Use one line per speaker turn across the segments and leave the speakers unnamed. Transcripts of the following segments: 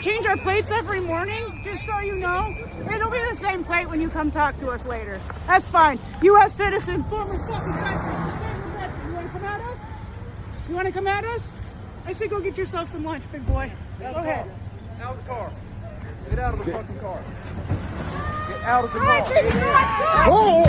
don't change our plates every morning, just so you know. It'll be the same plate when you come talk to us later. That's fine. U.S. citizen, former fucking veteran. You want to come at us? You want to come at us? I say go get yourself some lunch, big boy. Go ahead.
Out of the car. Get out of the fucking car. Get out of the
All right,
car.
so you know what?
Whoa!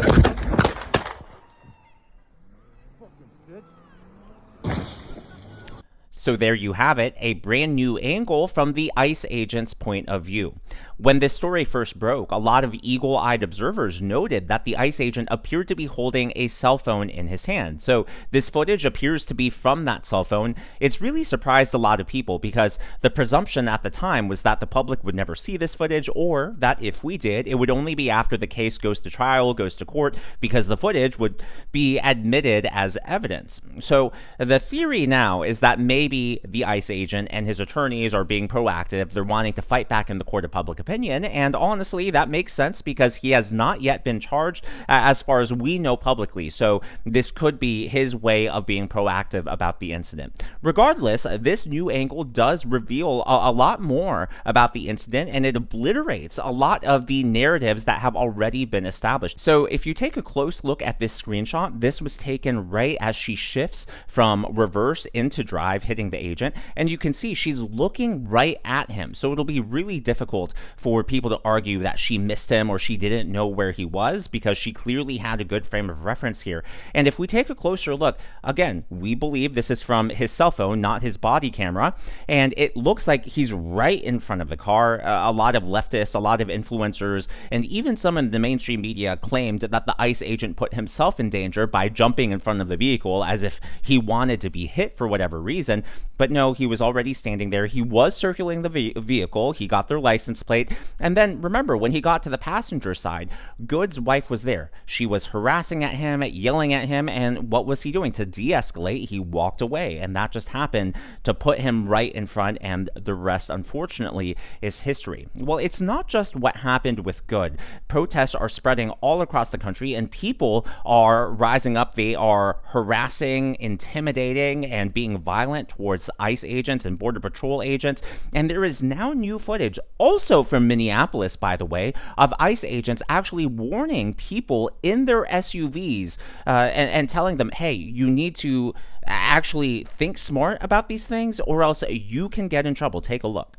So there you have it, a brand new angle from the ICE agent's point of view. When this story first broke, a lot of eagle-eyed observers noted that the ICE agent appeared to be holding a cell phone in his hand. So this footage appears to be from that cell phone. It's really surprised a lot of people because the presumption at the time was that the public would never see this footage, or that if we did, it would only be after the case goes to trial, goes to court, because the footage would be admitted as evidence. So the theory now is that maybe the ICE agent and his attorneys are being proactive. They're wanting to fight back in the court of public opinion. And honestly, that makes sense because he has not yet been charged as far as we know publicly. So this could be his way of being proactive about the incident. Regardless, this new angle does reveal a lot more about the incident, and it obliterates a lot of the narratives that have already been established. So if you take a close look at this screenshot, this was taken right as she shifts from reverse into drive, hitting the agent, and you can see she's looking right at him. So it'll be really difficult for people to argue that she missed him or she didn't know where he was, because she clearly had a good frame of reference here. And if we take a closer look, again, we believe this is from his cell phone, not his body camera, and it looks like he's right in front of the car. A lot of leftists, a lot of influencers, and even some in the mainstream media claimed that the ICE agent put himself in danger by jumping in front of the vehicle as if he wanted to be hit for whatever reason. But no, he was already standing there. He was circulating the vehicle. He got their license plate. And then remember, when he got to the passenger side, Good's wife was there. She was harassing at him, yelling at him. And what was he doing? To de-escalate, he walked away. And that just happened to put him right in front. And the rest, unfortunately, is history. Well, it's not just what happened with Good. Protests are spreading all across the country, and people are rising up. They are harassing, intimidating, and being violent towards ICE agents and Border Patrol agents. And there is now new footage, also from Minneapolis, by the way, of ICE agents actually warning people in their SUVs and telling them, hey, you need to actually think smart about these things or else you can get in trouble. Take a look.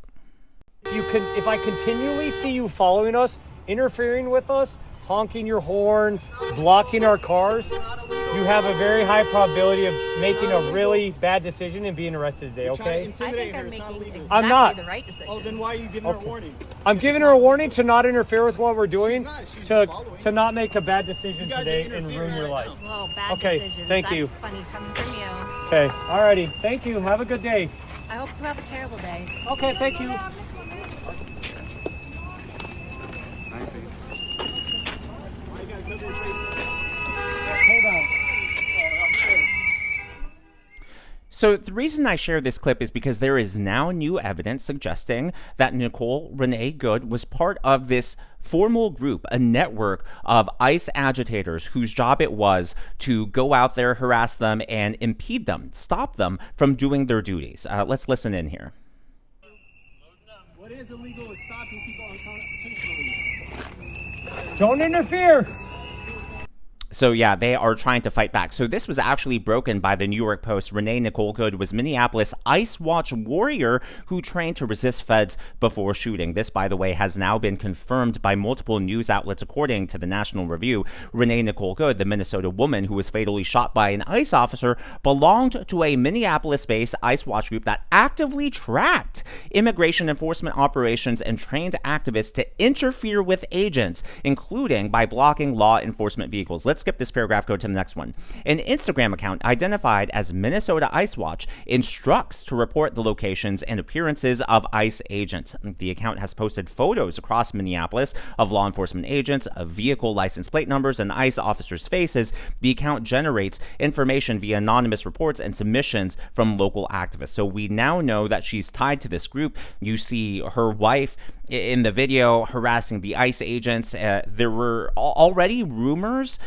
If I continually see you following us, interfering with us, honking your horn, blocking our cars, you have a very high probability of making a really bad decision and being arrested today, okay?
I think I'm making exactly
I'm not.
the right decision.
Oh, then why are you giving her a warning?
I'm giving her a warning to not interfere with what we're doing, to not make a bad decision today and ruin your life.
Whoa, bad
Okay,
decisions.
thank you.
That's funny coming from you.
Okay, alrighty. Thank you. Have a good day.
I hope you have a terrible day.
Okay, thank you.
So the reason I share this clip is because there is now new evidence suggesting that Nicole Renee Good was part of this formal group, a network of ICE agitators whose job it was to go out there, harass them, and impede them, stop them from doing their duties. Let's listen in here.
What is illegal is stopping people unconstitutionally.
Don't interfere.
So yeah, they are trying to fight back. So this was actually broken by the New York Post. Renee Nicole Good was Minneapolis ICE Watch warrior who trained to resist feds before shooting. This, by the way, has now been confirmed by multiple news outlets. According to the National Review, Renee Nicole Good, the Minnesota woman who was fatally shot by an ICE officer, belonged to a Minneapolis-based ICE Watch group that actively tracked immigration enforcement operations and trained activists to interfere with agents, including by blocking law enforcement vehicles. Let's skip this paragraph, go to the next one. An Instagram account identified as Minnesota ICE Watch instructs to report the locations and appearances of ICE agents. The account has posted photos across Minneapolis of law enforcement agents, of vehicle license plate numbers, and ICE officers' faces. The account generates information via anonymous reports and submissions from local activists. So we now know that she's tied to this group. You see her wife in the video harassing the ICE agents. There were already rumors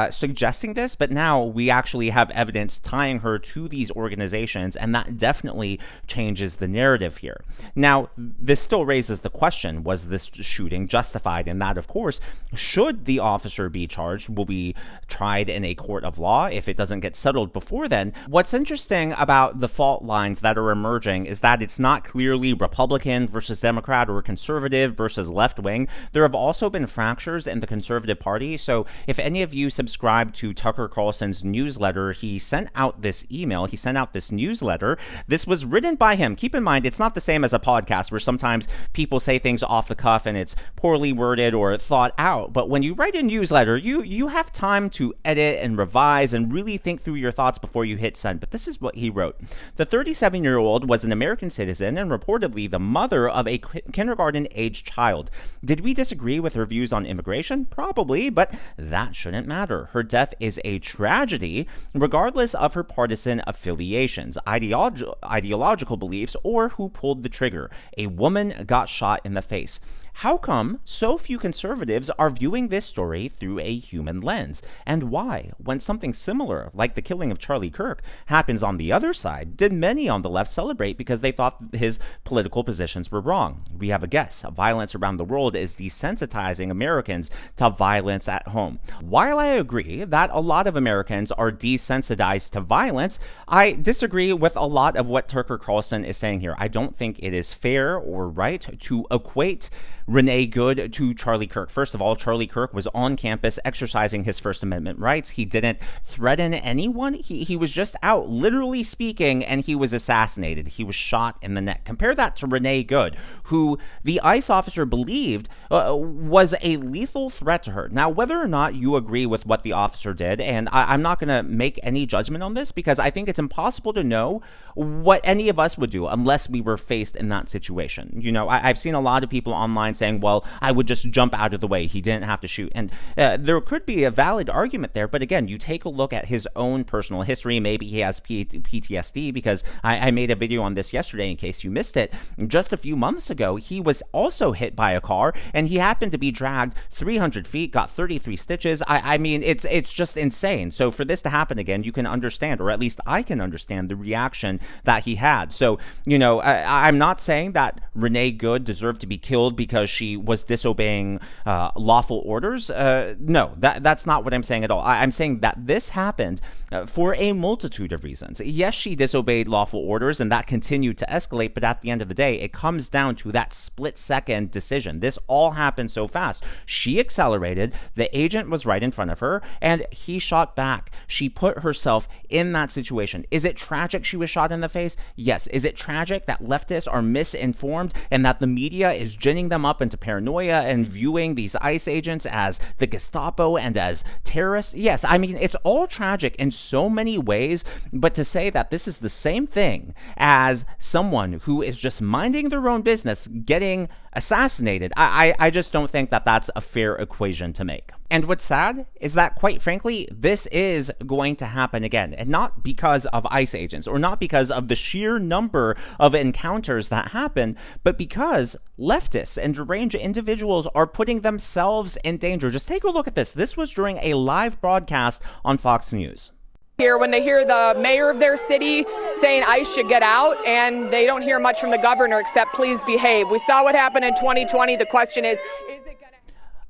suggesting this, but now we actually have evidence tying her to these organizations, and that definitely changes the narrative here. Now, this still raises the question, was this shooting justified? And that, of course, should the officer be charged, will be tried in a court of law if it doesn't get settled before then. What's interesting about the fault lines that are emerging is that it's not clearly Republican versus Democrat or conservative versus left-wing. There have also been fractures in the Conservative Party. So if any of you subscribe to Tucker Carlson's newsletter, he sent out this email, he sent out this newsletter. This was written by him. Keep in mind, it's not the same as a podcast where sometimes people say things off the cuff and it's poorly worded or thought out. But when you write a newsletter, you have time to edit and revise and really think through your thoughts before you hit send. But this is what he wrote. The 37-year-old was an American citizen and reportedly the mother of a kindergarten-aged child. Did we disagree with her views on immigration? Probably, but that shouldn't matter. Her death is a tragedy, regardless of her partisan affiliations, ideological beliefs, or who pulled the trigger. A woman got shot in the face. How come so few conservatives are viewing this story through a human lens? And why, when something similar, like the killing of Charlie Kirk, happens on the other side, did many on the left celebrate because they thought his political positions were wrong? We have a guess. Violence around the world is desensitizing Americans to violence at home. While I agree that a lot of Americans are desensitized to violence, I disagree with a lot of what Tucker Carlson is saying here. I don't think it is fair or right to equate Renee Good to Charlie Kirk. First of all, Charlie Kirk was on campus exercising his First Amendment rights. He didn't threaten anyone. He was just out literally speaking, and he was assassinated. He was shot in the neck. Compare that to Renee Good, who the ICE officer believed was a lethal threat to her. Now, whether or not you agree with what the officer did, and I'm not going to make any judgment on this because I think it's impossible to know what any of us would do unless we were faced in that situation. You know, I've seen a lot of people online saying, well, I would just jump out of the way. He didn't have to shoot. And there could be a valid argument there. But again, you take a look at his own personal history. Maybe he has PTSD, because I made a video on this yesterday in case you missed it. Just a few months ago, he was also hit by a car, and he happened to be dragged 300 feet, got 33 stitches. I mean, it's just insane. So for this to happen again, you can understand, or at least I can understand, the reaction that he had. So, you know, I'm not saying that Renee Good deserved to be killed because she was disobeying lawful orders. No, that's not what I'm saying at all. I'm saying that this happened for a multitude of reasons. Yes, she disobeyed lawful orders, and that continued to escalate, but at the end of the day, it comes down to that split-second decision. This all happened so fast. She accelerated, the agent was right in front of her, and he shot back. She put herself in that situation. Is it tragic she was shot in the face? Yes. Is it tragic that leftists are misinformed and that the media is ginning them up into paranoia and viewing these ICE agents as the Gestapo and as terrorists? Yes. I mean, it's all tragic in so many ways, but to say that this is the same thing as someone who is just minding their own business getting assassinated, I just don't think that that's a fair equation to make. And what's sad is that, quite frankly, this is going to happen again, and not because of ICE agents or not because of the sheer number of encounters that happen, but because leftists and deranged individuals are putting themselves in danger. Just take a look at this. This was during a live broadcast on Fox News.
Here when they hear the mayor of their city saying ICE should get out, and they don't hear much from the governor except please behave. We saw what happened in 2020. The question is it going to...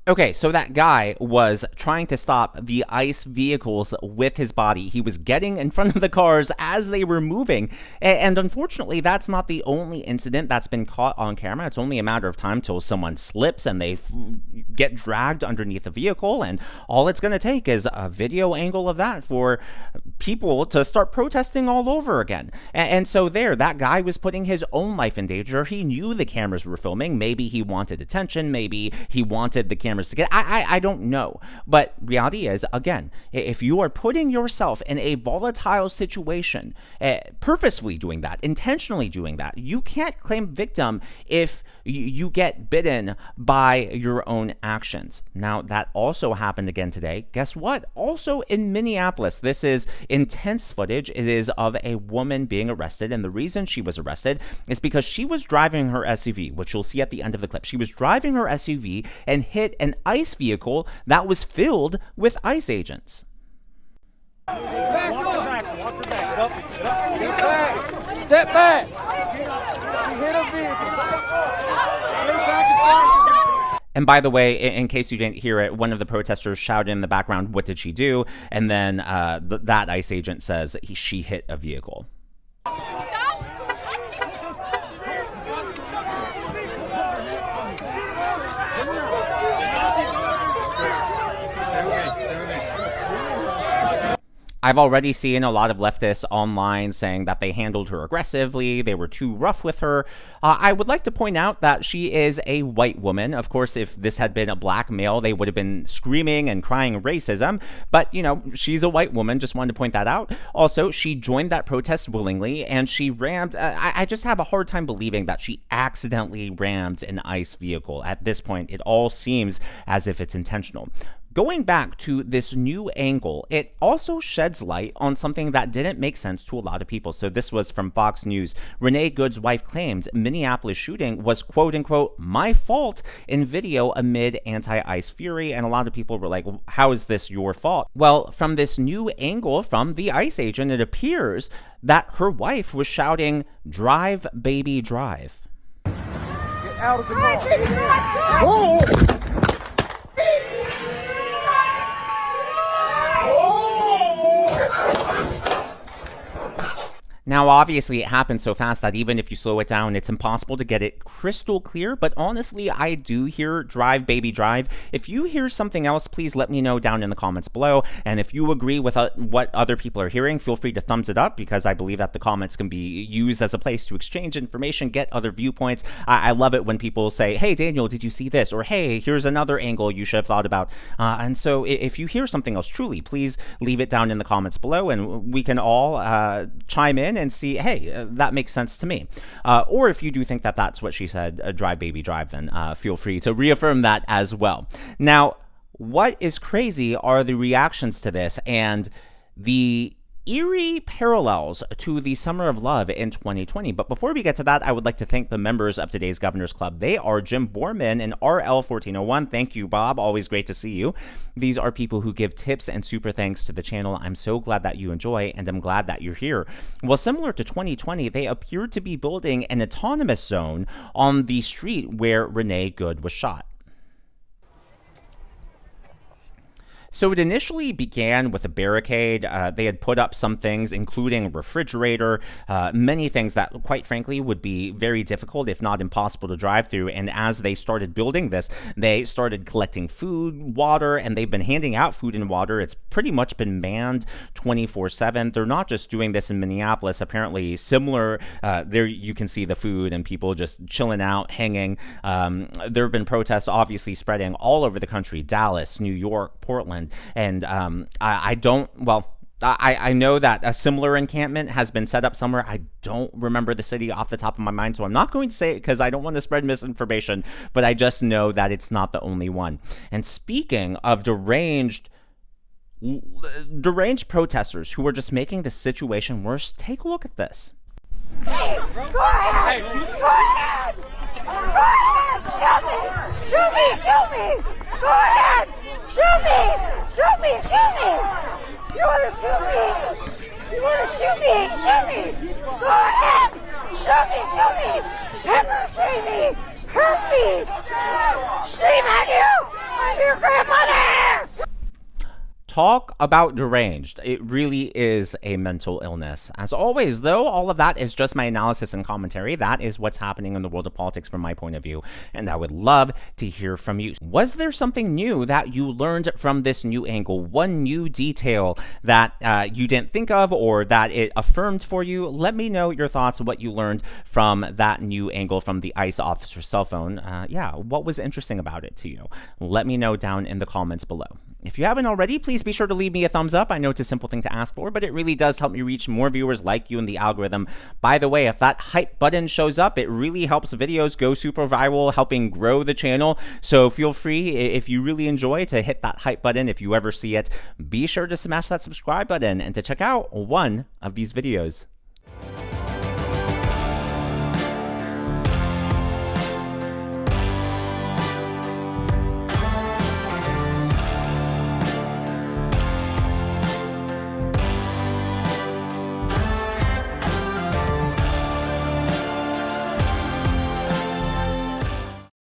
Okay, so that guy was trying to stop the ICE vehicles with his body. He was getting in front of the cars as they were moving. And unfortunately, that's not the only incident that's been caught on camera. It's only a matter of time till someone slips and they get dragged underneath the vehicle. And all it's going to take is a video angle of that for people to start protesting all over again. And so there, that guy was putting his own life in danger. He knew the cameras were filming. Maybe he wanted attention. Maybe he wanted the cameras to get, I don't know. But reality is, again, if you are putting yourself in a volatile situation, purposefully doing that, intentionally doing that, you can't claim victim if You get bitten by your own actions. Now, that also happened again today. Guess what? Also in Minneapolis. This is intense footage. It is of a woman being arrested, and the reason she was arrested is because she was driving her SUV, which you'll see at the end of the clip. She was driving her SUV and hit an ICE vehicle that was filled with ICE agents.
Step back. She hit a vehicle.
And by the way, in case you didn't hear it, one of the protesters shouted in the background, "What did she do?" And then that ICE agent says she hit a vehicle. I've already seen a lot of leftists online saying that they handled her aggressively, they were too rough with her. I would like to point out that she is a white woman. Of course, if this had been a black male, they would have been screaming and crying racism. But, you know, she's a white woman. Just wanted to point that out. Also, she joined that protest willingly, and she rammed. I just have a hard time believing that she accidentally rammed an ICE vehicle. At this point, it all seems as if it's intentional. Going back to this new angle, it also sheds light on something that didn't make sense to a lot of people. So this was from Fox News. Renee Good's wife claimed Minneapolis shooting was quote unquote my fault in video amid anti-ICE fury. And a lot of people were like, how is this your fault? Well, from this new angle from the ICE agent, it appears that her wife was shouting, "Drive, baby, drive."
Get out of the car. Whoa!
Now, obviously, it happened so fast that even if you slow it down, it's impossible to get it crystal clear. But honestly, I do hear "drive, baby, drive." If you hear something else, please let me know down in the comments below. And if you agree with what other people are hearing, feel free to thumbs it up, because I believe that the comments can be used as a place to exchange information, get other viewpoints. I love it when people say, "Hey, Daniel, did you see this?" Or, "Hey, here's another angle you should have thought about." And so if you hear something else, truly, please leave it down in the comments below, and we can all chime in and see, hey, that makes sense to me. Or if you do think that that's what she said, "drive, baby, drive," then feel free to reaffirm that as well. Now, what is crazy are the reactions to this and the eerie parallels to the Summer of Love in 2020. But before we get to that, I would like to thank the members of today's Governor's Club. They are Jim Borman and RL1401. Thank you, Bob. Always great to see you. These are people who give tips and super thanks to the channel. I'm so glad that you enjoy, and I'm glad that you're here. Well, similar to 2020, they appeared to be building an autonomous zone on the street where Renee Good was shot. So it initially began with a barricade. They had put up some things, including a refrigerator, many things that, quite frankly, would be very difficult, if not impossible, to drive through. And as they started building this, they started collecting food, water, and they've been handing out food and water. It's pretty much been manned 24/7. They're not just doing this in Minneapolis. Apparently, similar, there you can see the food and people just chilling out, hanging. There have been protests, obviously, spreading all over the country: Dallas, New York, Portland. And I know that a similar encampment has been set up somewhere. I don't remember the city off the top of my mind, so I'm not going to say it because I don't want to spread misinformation, but I just know that it's not the only one. And speaking of deranged protesters who are just making the situation worse, take a look at this.
Hey, go ahead! Go ahead! Go ahead! Shoot me! Shoot me! Go ahead! Shoot me! Shoot me! Shoot me! You want to shoot me? You want to shoot me? Shoot me! Go ahead! Shoot me! Shoot me! Pepper spray me! Hurt me! Shame on you! Your grandmother!
Talk about deranged. It really is a mental illness. As always, though, all of that is just my analysis and commentary. That is what's happening in the world of politics from my point of view, and I would love to hear from you. Was there something new that you learned from this new angle? One new detail that you didn't think of, or that it affirmed for you? Let me know your thoughts, what you learned from that new angle from the ICE officer's cell phone. Yeah, what was interesting about it to you? Let me know down in the comments below. If you haven't already, please be sure to leave me a thumbs up. I know it's a simple thing to ask for, but it really does help me reach more viewers like you in the algorithm. By the way, if that hype button shows up, it really helps videos go super viral, helping grow the channel. So feel free, if you really enjoy, to hit that hype button if you ever see it. Be sure to smash that subscribe button and to check out one of these videos.